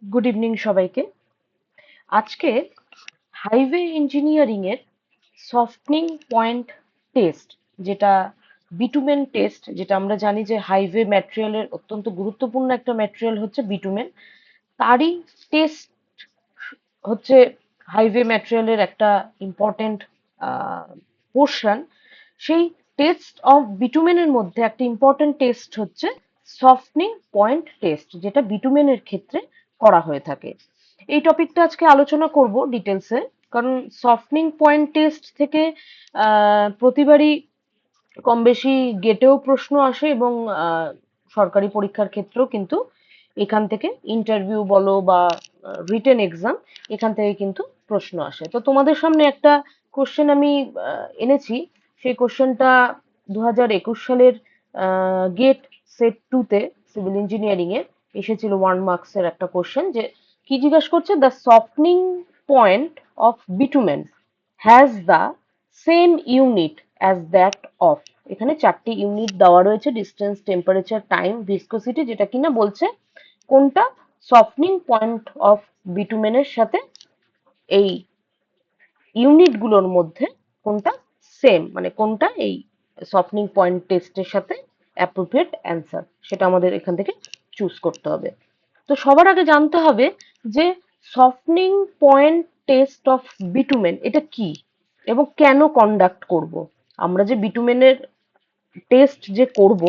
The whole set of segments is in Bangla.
গুড ইভিনিং সবাইকে। আজকে হাইওয়ে ইঞ্জিনিয়ারিং এর সফটনিং পয়েন্ট টেস্ট, যেটা বিটুমেন টেস্ট, যেটা আমরা জানি যে হাইওয়ে ম্যাটেরিয়ালের অত্যন্ত গুরুত্বপূর্ণ একটা ম্যাটেরিয়াল হচ্ছে বিটুমেন। তারই টেস্ট হচ্ছে হাইওয়ে ম্যাটেরিয়ালের একটা ইম্পর্টেন্ট পোর্শন। সেই টেস্ট অফ বিটুমেনের মধ্যে একটা ইম্পর্টেন্ট টেস্ট হচ্ছে সফটনিং পয়েন্ট টেস্ট, যেটা বিটুমেনের ক্ষেত্রে করা হয়ে থাকে। এই টপিকটা আজকে আলোচনা করব ডিটেলসে, কারণ সফটনিং পয়েন্ট টেস্ট থেকে প্রতিবারই কম বেশি গেটেও প্রশ্ন আসে, এবং সরকারি পরীক্ষার ক্ষেত্রেও কিন্তু এখান থেকে ইন্টারভিউ বলো বা রিটেন এক্সাম, এখান থেকে কিন্তু প্রশ্ন আসে। তো তোমাদের সামনে একটা কোশ্চেন আমি এনেছি। সেই কোশ্চেনটা 2021 সালের গেট সেট টুতে সিভিল ইঞ্জিনিয়ারিং এ এসেছিল, 1 মার্কসের একটা কোশ্চেন। যে কি জিজ্ঞাসা করছে, the softening point of bitumen has the same unit as that of. এখানে 4টি ইউনিট দেওয়া রয়েছে: ডিস্টেন্স, টেম্পারেচার, টাইম, ভিসকোসিটি, যেটা কিনা বলছে কোনটা সফটনিং পয়েন্ট অফ বিটুমেনের সাথে এই ইউনিটগুলোর মধ্যে কোনটা সেম, মানে কোনটা এই সফটনিং পয়েন্ট টেস্টের সাথে অ্যাপ্রোপ্রিয়েট অ্যান্সার, সেটা আমাদের এখান থেকে চুজ করতে হবে। তো সবার আগে জানতে হবে যে সফটনিং পয়েন্ট টেস্ট অফ বিটুমেন এটা কি এবং কেন কন্ডাক্ট করব। আমরা যে বিটুমেনের টেস্ট যে করব,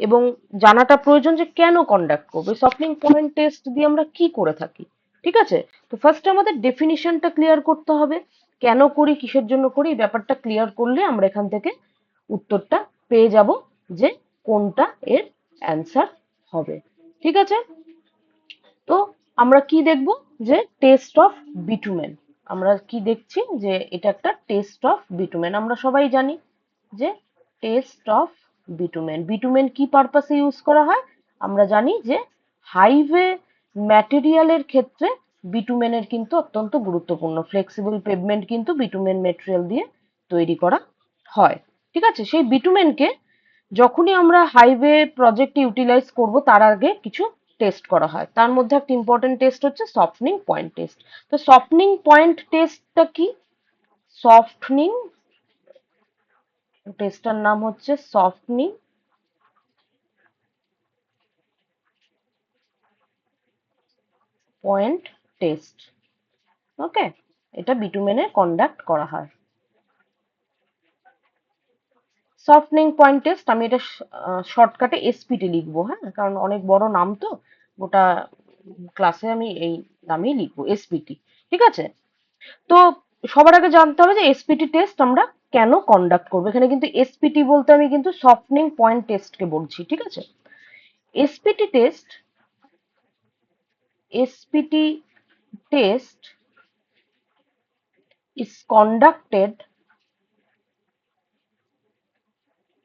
এবং জানাটা প্রয়োজন যে কেন কন্ডাক্ট করবো, সফটনিং পয়েন্ট টেস্ট দিয়ে আমরা কি করে থাকি। ঠিক আছে, তো ফার্স্টে আমাদের ডেফিনিশনটা ক্লিয়ার করতে হবে। কেন করি, কিসের জন্য করি, এই ব্যাপারটা ক্লিয়ার করলে আমরা এখান থেকে উত্তরটা পেয়ে যাব যে কোনটা এর অ্যান্সার হবে। ঠিক আছে, তো আমরা কি দেখব, যে টেস্ট অফ বিটুমেন। আমরা কি দেখছি, যে এটা একটা টেস্ট অফ বিটুমেন। আমরা সবাই জানি যে টেস্ট অফ বিটুমেন, বিটুমেন কি পারপাসে ইউজ করা হয়। আমরা জানি যে হাইওয়ে ম্যাটেরিয়ালের ক্ষেত্রে বিটুমেনের কিন্তু অত্যন্ত গুরুত্বপূর্ণ। ফ্লেক্সিবল পেভমেন্ট কিন্তু বিটুমেন ম্যাটেরিয়াল দিয়ে তৈরি করা হয়। ঠিক আছে, সেই বিটুমেনকে যখনই আমরা হাইওয়ে প্রজেক্টে ইউটিলাইজ করব, তার আগে কিছু টেস্ট করা হয়। তার মধ্যে একটা ইম্পর্টেন্ট টেস্ট হচ্ছে সফটনিং পয়েন্ট টেস্ট। তো সফটনিং পয়েন্ট টেস্টটা কি? সফটনিং টেস্টটার নাম হচ্ছে সফটনিং পয়েন্ট টেস্ট। ওকে, এটা বিটুমেনে কন্ডাক্ট করা হয়। সফটনিং পয়েন্ট টেস্ট, আমি এটা শর্টকাটে এসপিটি লিখবো, হ্যাঁ, কারণ অনেক বড় নাম তো, গোটা ক্লাসে আমি এই নামেই লিখবো, এসপিটি। ঠিক আছে, তো সবার আগে জানতে হবে যে এসপিটি টেস্ট আমরা কেন কন্ডাক্ট করবো। এখানে কিন্তু এসপিটি বলতে আমি কিন্তু সফটনিং পয়েন্ট টেস্টকে বলছি। ঠিক আছে, SPT test, SPT test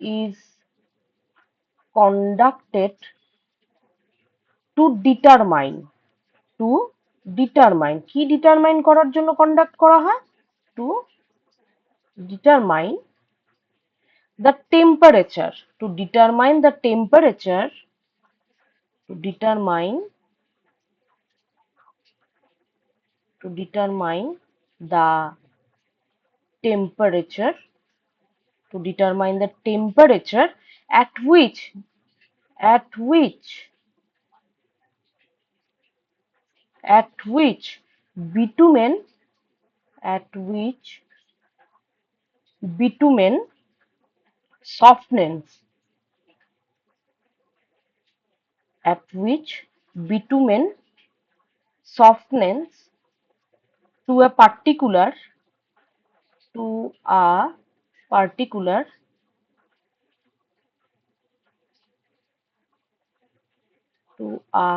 is is conducted to determine, to determine, কি ডিটারমাইন করার জন্য কন্ডাক্ট করা হয়? To determine the temperature, to determine the temperature, to determine, to determine the temperature, to determine the temperature at which, at which, at which bitumen, at which bitumen softens, at which bitumen softens to a particular, to a particular, to a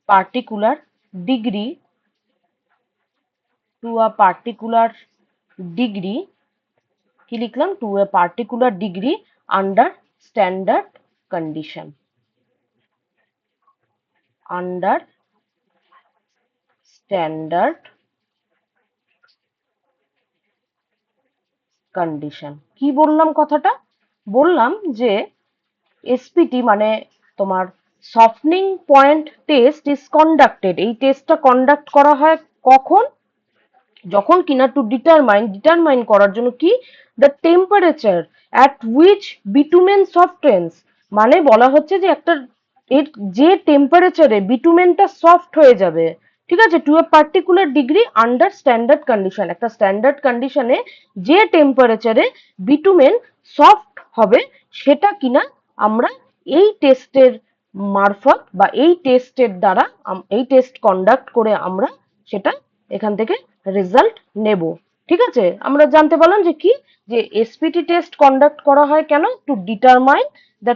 particular degree, to a particular degree, কি লিখলাম, to a particular degree under standard condition, under standard condition। কি বললাম কথাটা? বললাম যে এসপিটি মানে তোমার সফটনিং পয়েন্ট টেস্ট ইজ কন্ডাক্টেড, এই টেস্টটা কন্ডাক্ট করা হয় কখন, যখন কিনা টু ডিটারমাইন করার জন্য কি, the temperature at which bitumen softens, মানে বলা হচ্ছে যে একটা এর যে টেম্পারেচারে বিটুমেনটা সফট হয়ে যাবে, ঠিক আছে, to a particular degree under standard condition, একটা স্ট্যান্ডার্ড কন্ডিশনে যে টেম্পারেচারে বিটুমেন সফট হবে, সেটা কিনা আমরা এই টেস্টের মারফত বা এই টেস্টের দ্বারা, এই টেস্ট কন্ডাক্ট করে আমরা সেটা এখান থেকে রেজাল্ট নেব। ঠিক আছে, আমরা জানতে পারলাম যে কি, যে এসপিটি টেস্ট কন্ডাক্ট করা হয় কেন, টু ডিটারমাইন দ্য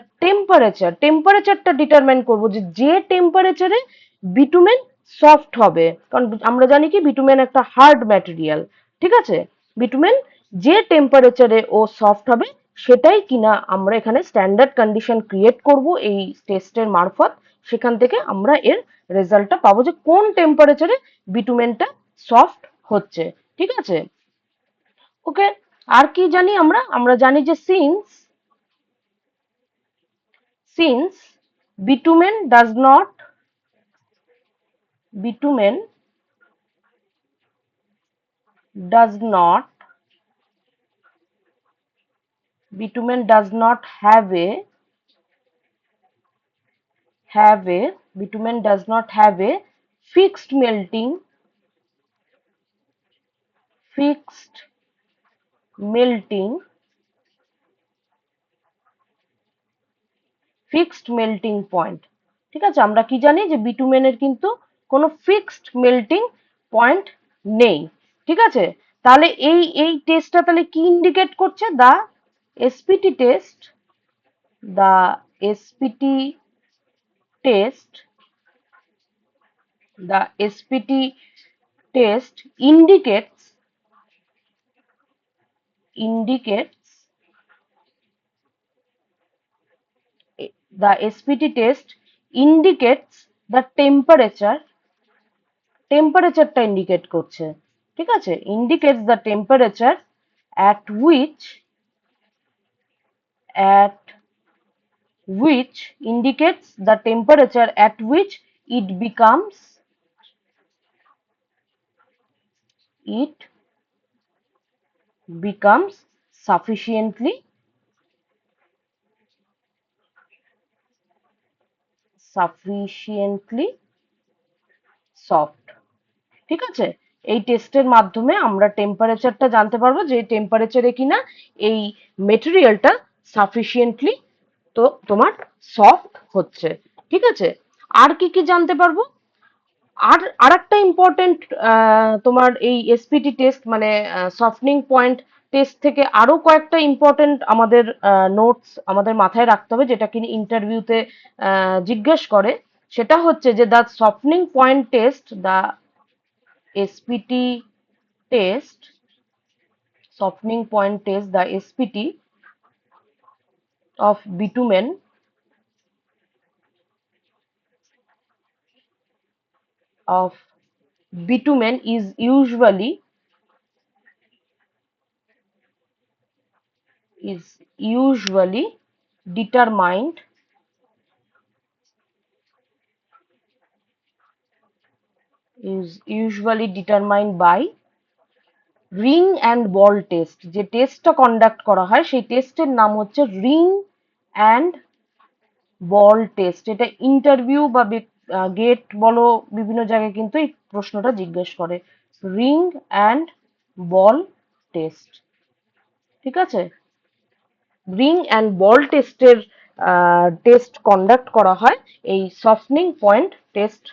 টেম্পারেচারটা ডিটারমাইন করব যে যে টেম্পারেচারে বিটুমেন সফট হবে, কারণ আমরা জানি কি বিটুমেন একটা হার্ড ম্যাটেরিয়াল। ঠিক আছে, বিটুমেন যে টেম্পারেচারে ও সফট হবে সেটাই কিনা আমরা এখানে স্ট্যান্ডার্ড কন্ডিশন ক্রিয়েট করব এই টেস্টের মারফত, সেখান থেকে আমরা এর রেজাল্টটা পাবো যে কোন টেম্পারেচারে বিটুমেনটা সফট হচ্ছে। ঠিক আছে, ওকে। আর কি জানি আমরা, আমরা জানি যে since bitumen does not bitumen does not bitumen does not bitumen does not have a fixed melting fixed melting fixed melting point. ঠিক আছে, আমরা কি জানি যে বিটুমেনের কিন্তু কোনো ফিক্সড মেল্টিং পয়েন্ট নেই। ঠিক আছে, তাহলে এই টেস্টটা তাহলে কি ইন্ডিকেট করছে, SPT test the SPT test the test indicates the SPT test indicates the টেম্পারেচারটা ইন্ডিকেট করছে। ঠিক আছে, indicates the temperature at which at indicates the temperature at which it becomes sufficiently soft। ঠিক আছে, এই টেস্টের মাধ্যমে আমরা টেম্পারেচারটা জানতে পারবো যে টেম্পারেচারে কিনা এই মেটেরিয়ালটা সাফিসিয়েন্টলি তো তোমার সফট হচ্ছে। ঠিক আছে, আর কি কি জানতে পারবো, আরেকটা ইম্পর্টেন্ট তোমার এই এসপিটি টেস্ট মানে সফটনিং পয়েন্ট টেস্ট থেকে আরো কয়েকটা ইম্পর্টেন্ট আমাদের নোটস আমাদের মাথায় রাখতে হবে, যেটা কিনা ইন্টারভিউতে জিজ্ঞেস করে। সেটা হচ্ছে যে the softening point test the SPT test softening point test the SPT of of bitumen is usually determined by ring and ball test. যে টেস্টটা কন্ডাক্ট করা হয় সেই টেস্টের নাম হচ্ছে রিং অ্যান্ড বল টেস্ট। এটা ইন্টারভিউ বা গেট বলো বিভিন্ন জায়গায় কিন্তু এই প্রশ্নটা জিজ্ঞেস করে, রিং অ্যান্ড বল টেস্ট। ঠিক আছে, রিং অ্যান্ড বল টেস্টের টেস্ট কন্ডাক্ট করা হয় এই সফটনিং পয়েন্ট টেস্ট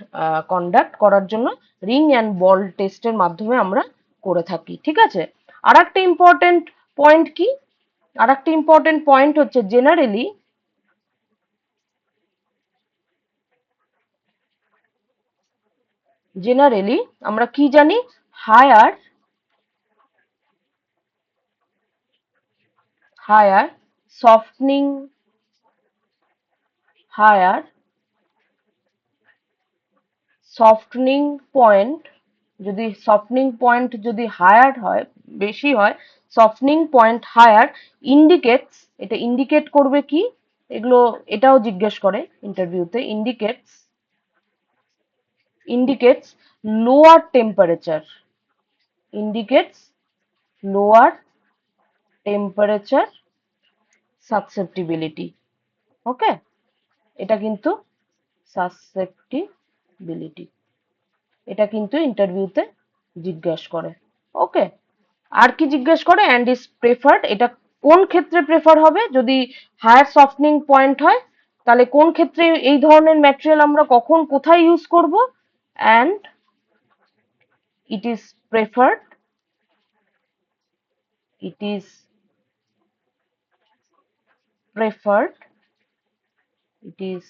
কন্ডাক্ট করার জন্য রিং অ্যান্ড বল টেস্টের মাধ্যমে আমরা করে থাকি। ঠিক আছে, আর একটা ইম্পর্টেন্ট পয়েন্ট কি, আর একটা ইম্পর্টেন্ট পয়েন্ট হচ্ছে জেনারেলি আমরা কি জানি, higher higher softening higher softening point যদি হায়ার হয়, বেশি হয়, সফটনিং পয়েন্ট হায়ার ইন্ডিকেটস, এটা ইন্ডিকেট করবে কি, এগুলো এটাও জিজ্ঞেস করে ইন্টারভিউতে। Indicates lower temperature, indicates lower temperature susceptibility. Okay, এটা কিন্তু সাসেপ্টিবিলিটি, এটা কিন্তু ইন্টারভিউতে জিজ্ঞেস করে। ওকে, আর কি জিজ্ঞেস করে? অ্যান্ড ইজ প্রেফার্ড, এটা কোন ক্ষেত্রে প্রেফার হবে? যদি হায়ার সফটনিং পয়েন্ট হয় তাহলে কোন ক্ষেত্রে এই ধরনের ম্যাটেরিয়াল আমরা কখন কোথায় ইউজ করব? And it is preferred, it is preferred, it is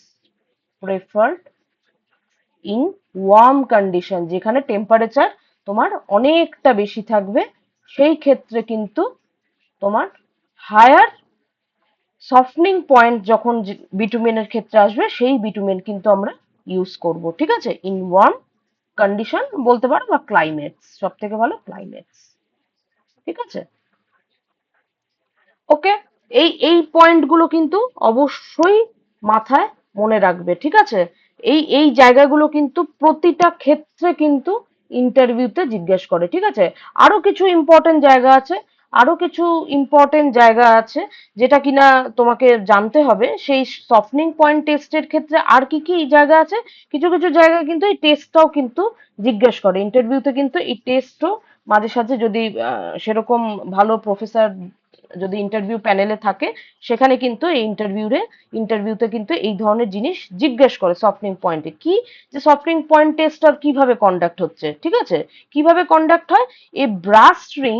preferred in warm condition, যেখানে টেম্পারেচার তোমার অনেকটা বেশি থাকবে, সেই ক্ষেত্রে কিন্তু তোমার হায়ার সফটনিং পয়েন্ট যখন বিটুমেনের ক্ষেত্রে আসবে, সেই বিটুমেন কিন্তু আমরা ইউজ করব। ঠিক আছে, ইন ওয়ার্ম কন্ডিশন বলতে পারো, বা ক্লাইমেটস, সব থেকে ভালো ক্লাইমেটস। ঠিক আছে, ওকে, এই এই পয়েন্টগুলো কিন্তু অবশ্যই মাথায় মনে রাখবে। ঠিক আছে, এই এই জায়গাগুলো কিন্তু প্রতিটা ক্ষেত্রে কিন্তু ইন্টারভিউতে জিজ্ঞেস করে। ঠিক আছে, আরো কিছু ইম্পর্টেন্ট জায়গা আছে, আরো কিছু ইম্পর্টেন্ট জায়গা আছে যেটা কিনা তোমাকে জানতে হবে। সেই সফটনিং পয়েন্ট টেস্টের ক্ষেত্রে আর কি কি জায়গা আছে, কিছু কিছু জায়গায় কিন্তু এই টেস্টটাও কিন্তু জিজ্ঞেস করে ইন্টারভিউতে। কিন্তু এই টেস্টও মাঝে সাঝে যদি সেরকম ভালো প্রফেসর যদি ইন্টারভিউ প্যানেলে থাকে, সেখানে কিন্তু এই ইন্টারভিউতে কিন্তু এই ধরনের জিনিস জিজ্ঞেস করে সফটনিং পয়েন্টে কি, যে সফটনিং পয়েন্ট টেস্টটা কিভাবে কন্ডাক্ট হচ্ছে। ঠিক আছে, কিভাবে কন্ডাক্ট হয়? এ ব্রাশ রিং,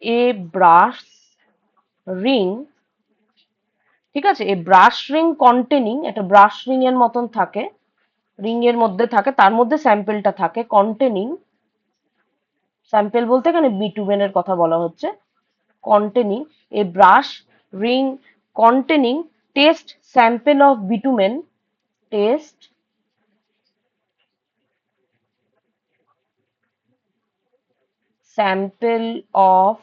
এ ব্রাশ রিং, ঠিক আছে, এ ব্রাশ রিং কন্টেনিং, একটা ব্রাশ রিং এর মতন থাকে, রিং এর মধ্যে থাকে, তার মধ্যে স্যাম্পেলটা থাকে, কন্টেনিং, স্যাম্পেল বলতে এখানে বিটুমেনের কথা বলা হচ্ছে, containing a brush ring containing test sample of bitumen, test sample of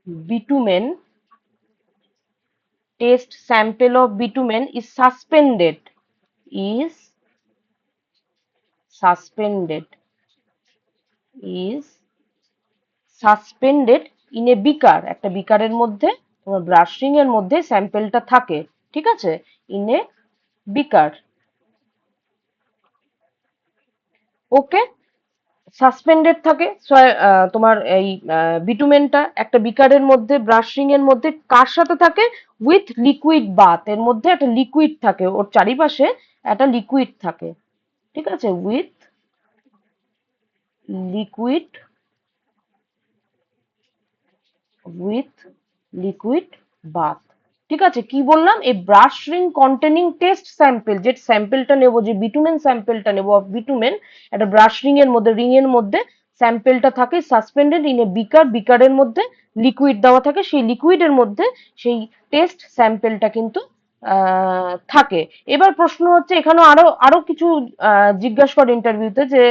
bitumen, test sample of bitumen is suspended, is suspended, is suspended in a beaker, একটা বিকারের মধ্যে তোমার ব্রাশিং এর মধ্যে স্যাম্পেলটা থাকে। ঠিক আছে, in a beaker. Okay, suspended থাকে তোমার এই বিটুমেনটা একটা বিকারের মধ্যে, ব্রাশিং এর মধ্যে, কার সাথে থাকে? উইথ লিকুইড বাথ, এর মধ্যে একটা লিকুইড থাকে, ওর চারিপাশে একটা লিকুইড থাকে। ঠিক আছে, with liquid, with liquid bath. ঠিক আছে, কি বললাম? এই brass ring containing test sample, যে স্যাম্পেলটা নেবো, যে বিটুমেন স্যাম্পেলটা নেবো, বিটুমেন একটা ব্রাশ রিং এর মধ্যে স্যাম্পেলটা থাকে সাসপেন্ডেড ইন এ বিকার, বিকারের মধ্যে লিকুইড দেওয়া থাকে, সেই লিকুইডের মধ্যে সেই টেস্ট স্যাম্পেলটা কিন্তু থাকে। এবার প্রশ্ন হচ্ছে, এখানে আরো আরো কিছু জিজ্ঞাসা করে ইন্টারভিউতে, যে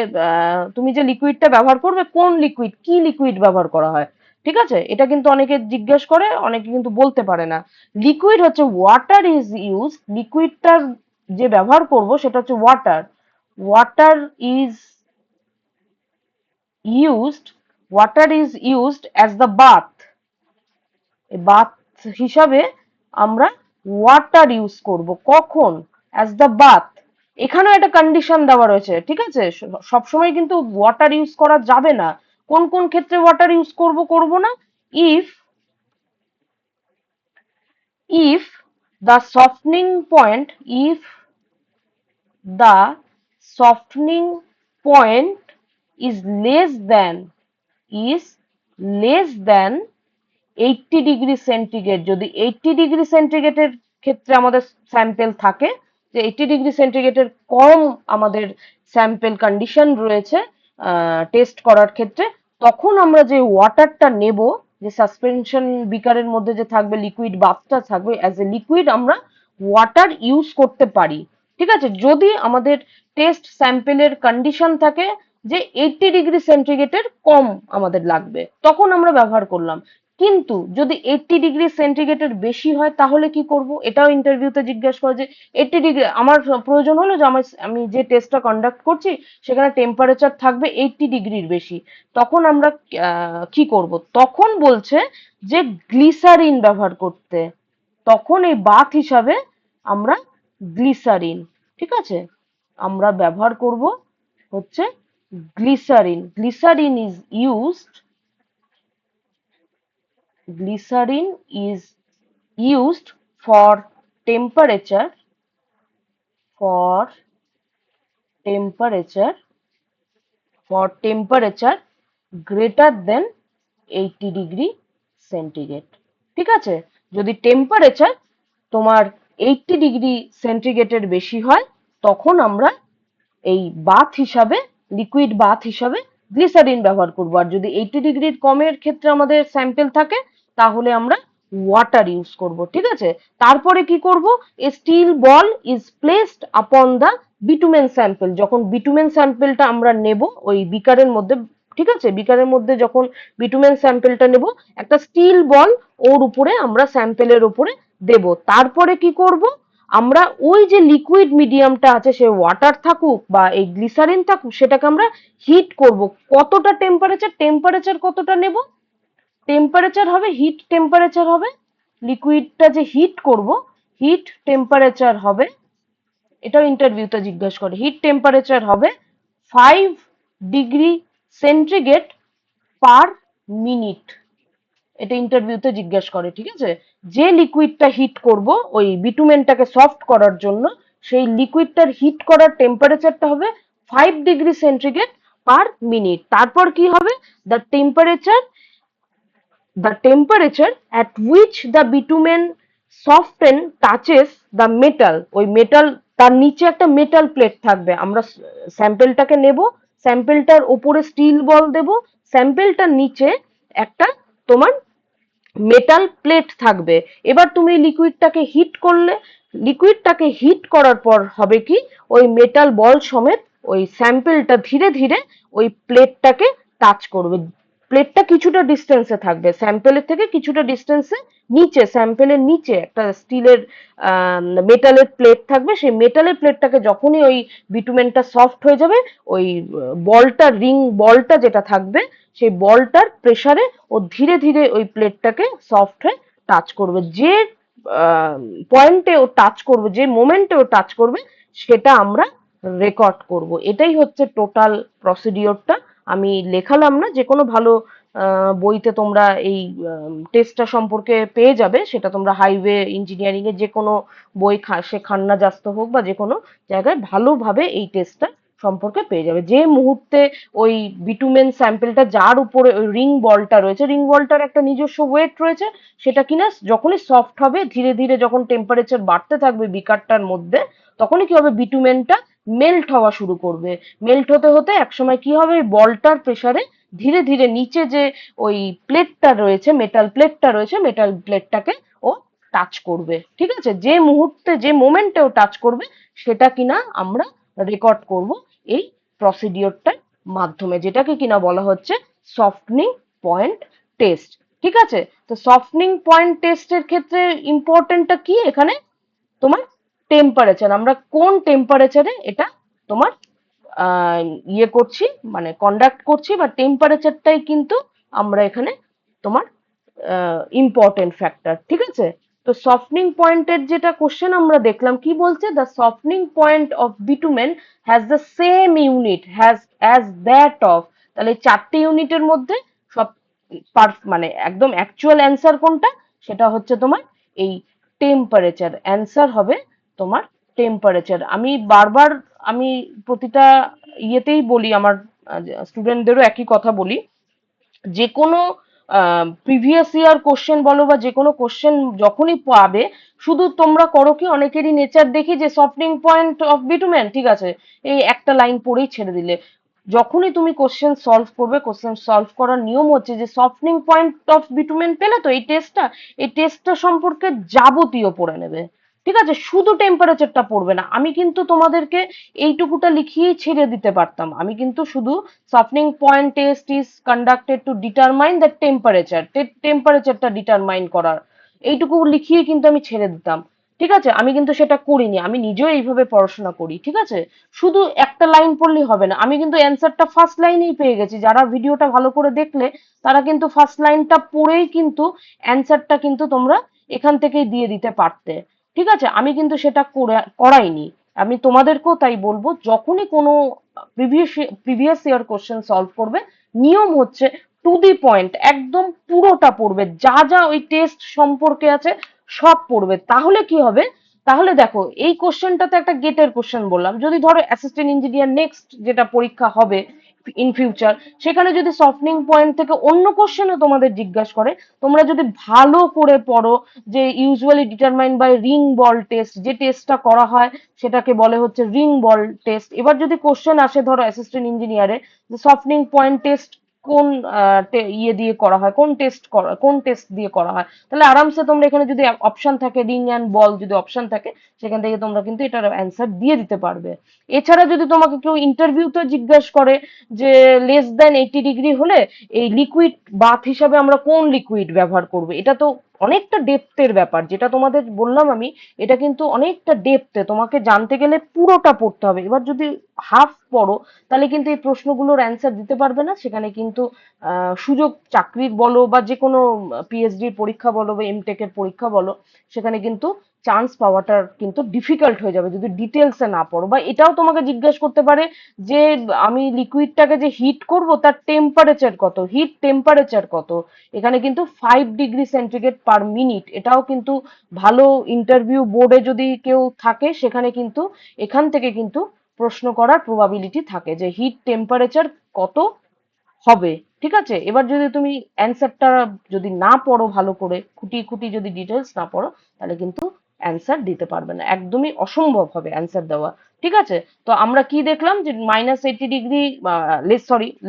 তুমি যে লিকুইডটা ব্যবহার করবে, কোন লিকুইড, কি লিকুইড ব্যবহার করা হয়। ঠিক আছে, এটা কিন্তু অনেকে জিজ্ঞেস করে, অনেকে কিন্তু বলতে পারে না। লিকুইড হচ্ছে ওয়াটার ইজ ইউজ, লিকুইডটার যে ব্যবহার করব সেটা হচ্ছে water, water is used, water is used as the bath, bath হিসাবে আমরা ওয়াটার ইউজ করব। কখন? As the bath. এখানেও একটা কন্ডিশন দেওয়া রয়েছে। ঠিক আছে, সবসময় কিন্তু ওয়াটার ইউজ করা যাবে না। কোন কোন ক্ষেত্রে ওয়াটার ইউজ করব, করব না? If, if the softening point, if the softening point is less than, is less than 80 degree centigrade, যদি 80 ডিগ্রি সেন্টিগ্রেডের ক্ষেত্রে আমাদের স্যাম্পেল থাকে, যে 80 ডিগ্রি সেন্টিগ্রেডের কম আমাদের স্যাম্পেল কন্ডিশন রয়েছে টেস্ট করার ক্ষেত্রে, তখন আমরা যে ওয়াটারটা নেব, যে সাসপেনশন বিকারের মধ্যে যে থাকবে লিকুইড বাথটা থাকবে, অ্যাজ এ লিকুইড আমরা ওয়াটার ইউজ করতে পারি। ঠিক আছে, যদি আমাদের টেস্ট স্যাম্পেলের কন্ডিশন থাকে যে 80°C কম আমাদের লাগবে, তখন আমরা ব্যবহার করলাম। কিন্তু যদি 80°C বেশি হয় তাহলে কি করব, এটাও ইন্টারভিউতে জিজ্ঞাসা করে যে 80°, আমার প্রয়োজন হলো যে আমি যে টেস্টটা কন্ডাক্ট করছি সেখানে টেম্পারেচার থাকবে 80°-র বেশি, তখন আমরা কি করব, তখন বলছে যে গ্লিসারিন ব্যবহার করতে। তখন এই বাথ হিসাবে আমরা গ্লিসারিন, ঠিক আছে, আমরা ব্যবহার করব হচ্ছে glycerine. Glycerin is used for temperature for temperature temperature greater than 80°C। ঠিক আছে, যদি টেম্পারেচার তোমার 80°C বেশি হয় তখন আমরা এই বাথ হিসাবে, লিকুইড বাথ হিসাবে গ্লিসারিন ব্যবহার করব। আর যদি 80°র কমের ক্ষেত্রে আমাদের স্যাম্পেল থাকে তাহলে আমরা ওয়াটার ইউজ করব। ঠিক আছে, তারপরে কি করব, a steel ball is placed upon the bitumen sample. যখন বিটুমেন স্যাম্পেলটা আমরা নেব ওই বিকারের মধ্যে, ঠিক আছে, বিকারের মধ্যে যখন বিটুমেন স্যাম্পেলটা নেব, একটা স্টিল বল ওর উপরে আমরা স্যাম্পেলের উপরে দেব। তারপরে কি করব, আমরা ওই যে লিকুইড মিডিয়ামটা আছে, সে ওয়াটার থাকুক বা এই গ্লিসারিন থাকুক, সেটাকে আমরা হিট করব। কতটা টেম্পারেচার কতটা নেব, টেম্পারেচার হবে, হিট টেম্পারেচার হবে, লিকুইডটা যে হিট করব, হিট টেম্পারেচার হবে, এটাও ইন্টারভিউতে জিজ্ঞাসা করে, হিট টেম্পারেচার হবে 5°C/মিনিট। এটা ইন্টারভিউতে জিজ্ঞাসা করে। ঠিক আছে, যে লিকুইডটা হিট করব ওই বিটুমেনটাকে সফট করার জন্য, সেই লিকুইডটার হিট করার টেম্পারেচারটা হবে 5°C/মিনিট। তারপর কি হবে, the temperature at which the bitumen soften touches the metal, ওই মেটাল, তার নিচে একটা মেটাল প্লেট থাকবে। আমরা স্যাম্পেলটাকে নেব, স্যাম্পেলটার উপরে স্টিল বল দেব, স্যাম্পেলটার নিচে একটা তোমার মেটাল প্লেট থাকবে। এবার তুমি লিকুইডটাকে হিট করলে, লিকুইডটাকে হিট করার পর হবে কি, ওই মেটাল বল সমেত ওই স্যাম্পেলটা ধীরে ধীরে ওই প্লেটটাকে টাচ করবে। প্লেটটা কিছুটা ডিস্টেন্সে থাকবে, স্যাম্পেলের থেকে কিছুটা ডিস্টেন্সে নিচে, স্যাম্পেলের নিচে একটা স্টিলের মেটালের প্লেট থাকবে। সেই মেটালের প্লেটটাকে যখনই ওই বিটুমেনটা সফট হয়ে যাবে, ওই বলটা, রিং বলটা যেটা থাকবে, সেই বলটার প্রেসারে ও ধীরে ধীরে ওই প্লেটটাকে সফট হয়ে টাচ করবে। যে পয়েন্টে ও টাচ করবে, যে মোমেন্টে ও টাচ করবে, সেটা আমরা রেকর্ড করব। এটাই হচ্ছে টোটাল প্রসিডিওরটা। আমি লেখালাম না, যে কোনো ভালো বইতে তোমরা এই টেস্টটা সম্পর্কে পেয়ে যাবে। সেটা তোমরা হাইওয়ে ইঞ্জিনিয়ারিং এর যে কোনো বই, সে খান্না জাস্ত হোক বা যে কোনো জায়গায়, ভালোভাবে এই টেস্টটা সম্পর্কে পেয়ে যাবে। যে মুহূর্তে ওই বিটুমেন স্যাম্পেলটা, যার উপরে ওই রিং বলটা রয়েছে, রিং বলটার একটা নিজস্ব ওয়েট রয়েছে, সেটা কিনা যখনই সফট হবে, ধীরে ধীরে যখন টেম্পারেচার বাড়তে থাকবে বিকারটার মধ্যে, তখনই কি হবে, বিটুমেনটা মেল্ট হওয়া শুরু করবে। মেল্ট হতে হতে একসময় কি হবে, বলটার প্রেসারে ধীরে ধীরে নিচে যে ওই প্লেটটা রয়েছে, মেটাল প্লেটটা রয়েছে, মেটাল প্লেটটাকে ও টাচ করবে। ঠিক আছে, যে মুহূর্তে, যে মোমেন্টে ও টাচ করবে, সেটা কিনা আমরা রেকর্ড করব এই প্রসিডিওরটার মাধ্যমে, যেটাকে কিনা বলা হচ্ছে সফটনিং পয়েন্ট টেস্ট। ঠিক আছে, তো সফটনিং পয়েন্ট টেস্টের ক্ষেত্রে ইম্পর্টেন্টটা কি, এখানে তোমার টেম্পারেচার, আমরা কোন টেম্পারেচারে এটা তোমার ইয়ে করছি, মানে কন্ডাক্ট করছি, বা টেম্পারেচারটাই কিন্তু আমরা এখানে তোমার ইম্পর্টেন্ট ফ্যাক্টর। ঠিক আছে, তো সফটনিং পয়েন্টের যেটা কোশ্চেন আমরা দেখলাম, কি বলছে, the softening point of bitumen has the same unit has as that of. তাহলে চারটে ইউনিটের মধ্যে সব মানে একদম অ্যাকচুয়াল অ্যান্সার কোনটা, সেটা হচ্ছে তোমার এই টেম্পারেচার। অ্যান্সার হবে তোমার টেম্পারেচার। আমি বারবার, আমি প্রতিটা ইয়েতেই বলি, আমার স্টুডেন্টদেরও একই কথা বলি, যে কোনো প্রিভিয়াস ইয়ার কোশ্চেন বলো বা যে কোনো কোশ্চেন যখনই পাবে, শুধু তোমরা করো কি, অনেকেরই নেচার দেখি যে সফটনিং পয়েন্ট অফ বিটুমেন, ঠিক আছে, এই একটা লাইন পড়েই ছেড়ে দিলে। যখনই তুমি কোশ্চেন সলভ করবে, কোশ্চেন সলভ করার নিয়ম হচ্ছে যে সফটনিং পয়েন্ট অফ বিটুমেন পেলে তো এই টেস্টটা, এই টেস্টটা সম্পর্কে যাবতীয় পড়ে নেবে। ঠিক আছে, শুধু টেম্পারেচারটা পড়বে না। আমি কিন্তু তোমাদেরকে এইটুকুটা লিখিয়েই ছেড়ে দিতে পারতাম, আমি কিন্তু শুধু softening point test is conducted to determine the temperature, টেম্পারেচারটা ডিটারমাইন করার এইটুকু লিখিয়ে কিন্তু আমি ছেড়ে দিতাম। ঠিক আছে, আমি কিন্তু সেটা করিনি, আমি নিজেও এইভাবে পড়াশোনা করি। ঠিক আছে, শুধু একটা লাইন পড়লেই হবে না, আমি কিন্তু অ্যান্সারটা ফার্স্ট লাইনেই পেয়ে গেছি। যারা ভিডিওটা ভালো করে দেখলে তারা কিন্তু ফার্স্ট লাইনটা পড়েই কিন্তু অ্যান্সারটা কিন্তু তোমরা এখান থেকেই দিয়ে দিতে পারতে। ঠিক আছে, আমি কিন্তু সেটা করাইনি। আমি তোমাদেরকেও তাই বলবো, যখনই কোনো প্রিভিয়াস ইয়ার কোশ্চেন সলভ করবে, নিয়ম হচ্ছে টু দি পয়েন্ট, একদম পুরোটা পড়বে, যা যা ওই টেস্ট সম্পর্কে আছে সব পড়বে। তাহলে কি হবে, তাহলে দেখো এই কোশ্চেনটাতে একটা গেটের কোশ্চেন বললাম, যদি ধরো অ্যাসিস্ট্যান্ট ইঞ্জিনিয়ার নেক্সট যেটা পরীক্ষা হবে ইন ফিউচার, সেখানে যদি সফটনিং পয়েন্ট থেকে অন্য কোশ্চেনও তোমাদের জিজ্ঞাসা করে, তোমরা যদি ভালো করে পড়ো, যে usually determine by ring ball test, যে টেস্টটা করা হয় সেটাকে বলে হচ্ছে রিং বল টেস্ট। এবার যদি কোশ্চেন আসে ধরো অ্যাসিস্ট্যান্ট ইঞ্জিনিয়ারে, যে সফটনিং পয়েন্ট টেস্ট কোন ইয়ে দিয়ে করা হয়, কোন টেস্ট দিয়ে করা হয়, তাহলে আরামসে তোমরা এখানে যদি অপশন থাকে রিং অ্যান্ড বল, যদি অপশন থাকে সেখান থেকে তোমরা কিন্তু এটার অ্যান্সার দিয়ে দিতে পারবে। এছাড়া যদি তোমাকে কেউ ইন্টারভিউতে জিজ্ঞাসা করে যে লেস দেন 80 ডিগ্রি হলে এই লিকুইড বাথ হিসাবে আমরা কোন লিকুইড ব্যবহার করব, এটা তো অনেকটা ডেপথের ব্যাপার, যেটা তোমাদের বললাম আমি, এটা কিন্তু অনেকটা ডেপথে, তোমাকে জানতে গেলে পুরোটা পড়তে হবে। এবার যদি হাফ পড়ো তাহলে কিন্তু এই প্রশ্নগুলোর অ্যান্সার দিতে পারবে না, সেখানে কিন্তু সুযোগ চাকরির বলো বা যে কোনো পিএইচডির পরীক্ষা বলো বা এমটেকের পরীক্ষা বলো, সেখানে কিন্তু চান্স পাওয়াটা কিন্তু ডিফিকাল্ট হয়ে যাবে যদি ডিটেলসে না পড়ো। বা এটাও তোমাকে জিজ্ঞাসা করতে পারে যে আমি লিকুইডটাকে যে হিট করব তার টেম্পারেচার কত, হিট টেম্পারেচার কত, এখানে কিন্তু 5 ডিগ্রি সেন্টিগ্রেড পার মিনিট, এটাও কিন্তু ভালো ইন্টারভিউ বোর্ডে যদি কেউ থাকে সেখানে কিন্তু এখান থেকে কিন্তু প্রশ্ন করার প্রবাবিলিটি থাকে যে হিট টেম্পারেচার কত হবে। ঠিক আছে, এবার যদি তুমি অ্যান্সারটা যদি না পড়ো ভালো করে, খুঁটিয়ে খুঁটিয়ে যদি ডিটেলস না পড়ো, তাহলে কিন্তু অ্যান্সার দিতে পারবে না, একদমই অসম্ভব হবে অ্যান্সার দেওয়া। ঠিক আছে, তো আমরা কি দেখলাম যে -80 ডিগ্রি,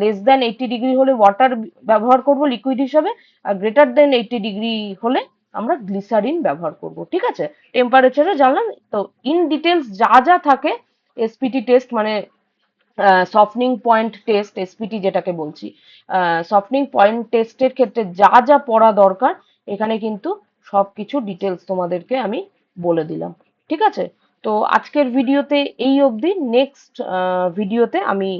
লেস দেন 80 ডিগ্রি হলে ওয়াটার ব্যবহার করব লিকুইড হিসাবে, আর গ্রেটার দেন 80 ডিগ্রি হলে আমরা গ্লিসারিন ব্যবহার করব। ঠিক আছে, টেম্পারেচারে জানলাম। তো ইন ডিটেলস যা যা থাকে এসপিটি টেস্ট মানে সফটনিং পয়েন্ট টেস্ট, এসপিটি যেটাকে বলছি, সফটনিং পয়েন্ট টেস্টের ক্ষেত্রে যা যা পড়া দরকার এখানে কিন্তু সবকিছু ডিটেলস তোমাদেরকে আমি বলে দিলাম। ঠিক আছে, তো আজকের ভিডিওতে এই অবধি। নেক্সট ভিডিওতে আমি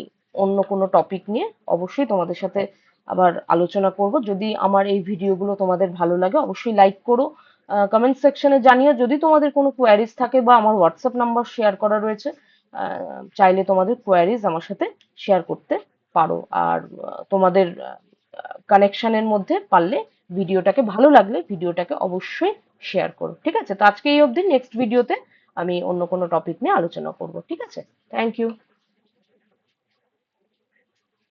অন্য কোনো টপিক নিয়ে অবশ্যই তোমাদের সাথে আবার আলোচনা করব। যদি আমার এই ভিডিওগুলো তোমাদের ভালো লাগে অবশ্যই লাইক করো, কমেন্ট সেকশনে জানিও। যদি তোমাদের কোনো কোয়ারিজ থাকে বা আমার হোয়াটসঅ্যাপ নাম্বার শেয়ার করা রয়েছে, চাইলে তোমাদের কোয়ারিজ আমার সাথে শেয়ার করতে পারো। আর তোমাদের কানেকশনের মধ্যে পারলে ভিডিওটাকে, ভালো লাগলে ভিডিওটাকে অবশ্যই শেয়ার করো। ঠিক আছে, তো আজকে এই অবধি। নেক্সট ভিডিওতে আমি অন্য কোনো টপিক নিয়ে আলোচনা করব। ঠিক আছে, থ্যাংক ইউ।